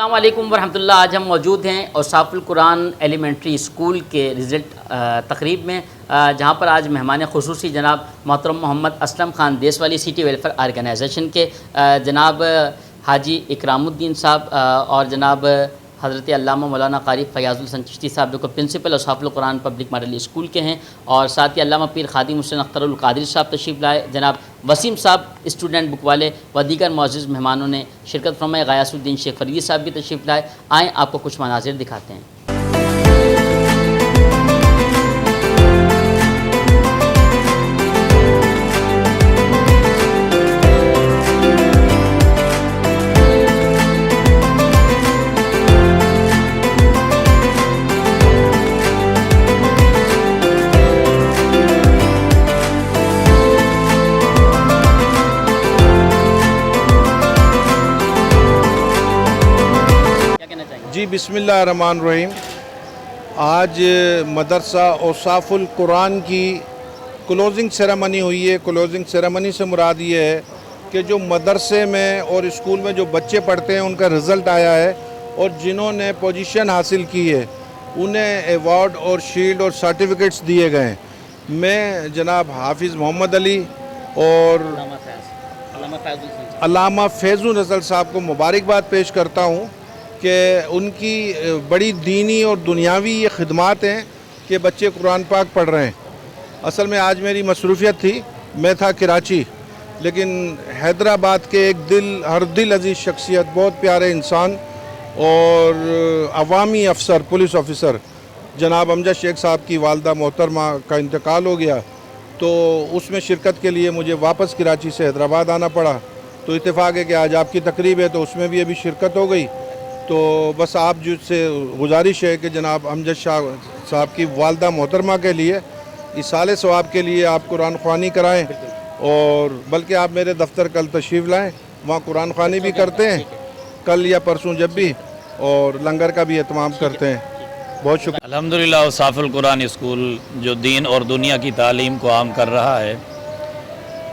السلام علیکم ورحمۃ اللہ۔ آج ہم موجود ہیں اوصاف القرآن ایلیمنٹری اسکول کے رزلٹ تقریب میں، جہاں پر آج مہمان خصوصی جناب محترم Mohammad Aslam Khan Deswali city welfare organisation کے جناب حاجی اکرام الدین صاحب اور جناب حضرت علامہ مولانا قاری فیاض الحسن چشتی صاحب جو کہ پرنسپل اوصاف القرآن پبلک ماڈل اسکول کے ہیں، اور ساتھ ہی علامہ پیر خادم حسین اختر القادری صاحب تشریف لائے، جناب وسیم صاحب اسٹوڈنٹ بک والے و دیگر معزز مہمانوں نے شرکت فرمائی، غیاث الدین شیخ فریدی صاحب بھی تشریف لائے۔ آئیں آپ کو کچھ مناظر دکھاتے ہیں۔ جی بسم اللہ الرحمن الرحیم۔ آج مدرسہ اوصاف القرآن کی کلوزنگ سیریمنی ہوئی ہے۔ کلوزنگ سیریمنی سے مراد یہ ہے کہ جو مدرسے میں اور اسکول میں جو بچے پڑھتے ہیں ان کا رزلٹ آیا ہے، اور جنہوں نے پوزیشن حاصل کی ہے انہیں ایوارڈ اور شیلڈ اور سرٹیفکیٹس دیے گئے ہیں۔ میں جناب حافظ محمد علی اور علامہ فیض الحسن صاحب کو مبارکباد پیش کرتا ہوں کہ ان کی بڑی دینی اور دنیاوی یہ خدمات ہیں کہ بچے قرآن پاک پڑھ رہے ہیں۔ اصل میں آج میری مصروفیت تھی، میں تھا کراچی، لیکن حیدرآباد کے ایک ہر دل عزیز شخصیت، بہت پیارے انسان اور عوامی افسر، پولیس آفیسر جناب امجد شیخ صاحب کی والدہ محترمہ کا انتقال ہو گیا، تو اس میں شرکت کے لیے مجھے واپس کراچی سے حیدرآباد آنا پڑا۔ تو اتفاق ہے کہ آج آپ کی تقریب ہے تو اس میں بھی ابھی شرکت ہو گئی۔ تو بس آپ جس سے گزارش ہے کہ جناب امجد شاہ صاحب کی والدہ محترمہ کے لیے ایصال ثواب کے لیے آپ قرآن خوانی کرائیں، اور بلکہ آپ میرے دفتر کل تشریف لائیں، وہاں قرآن خوانی بھی کرتے ہیں کل یا پرسوں جب بھی، اور لنگر کا بھی اہتمام کرتے ہیں۔ بہت شکریہ۔ الحمدللہ اوصاف القرآن اسکول جو دین اور دنیا کی تعلیم کو عام کر رہا ہے،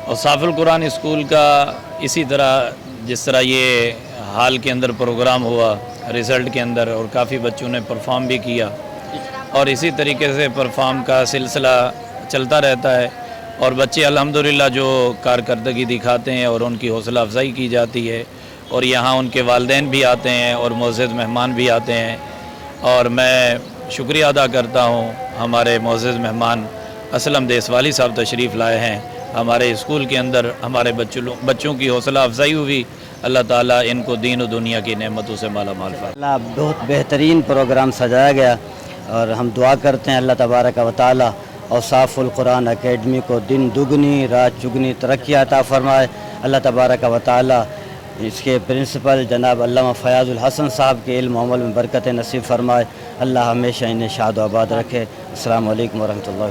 اوصاف القرآن اسکول کا اسی طرح جس طرح یہ حال کے اندر پروگرام ہوا رزلٹ کے اندر، اور کافی بچوں نے پرفارم بھی کیا، اور اسی طریقے سے پرفارم کا سلسلہ چلتا رہتا ہے، اور بچے الحمدللہ جو کارکردگی دکھاتے ہیں اور ان کی حوصلہ افزائی کی جاتی ہے، اور یہاں ان کے والدین بھی آتے ہیں اور معزز مہمان بھی آتے ہیں، اور میں شکریہ ادا کرتا ہوں ہمارے معزز مہمان اسلم دیسوالی صاحب تشریف لائے ہیں ہمارے اسکول کے اندر، ہمارے بچوں کی حوصلہ افزائی ہوئی، اللہ تعالیٰ ان کو دین و دنیا کی نعمتوں سے مالا مال فرمائے۔ بہت بہترین پروگرام سجایا گیا، اور ہم دعا کرتے ہیں اللہ تبارک و تعالیٰ اوصاف القرآن اکیڈمی کو دن دگنی رات چگنی ترقی عطا فرمائے۔ اللہ تبارک و تعالیٰ اس کے پرنسپل جناب علامہ فیاض الحسن صاحب کے علم و عمل میں برکت نصیب فرمائے۔ اللہ ہمیشہ انہیں شاد و آباد رکھے۔ السلام علیکم ورحمۃ اللہ۔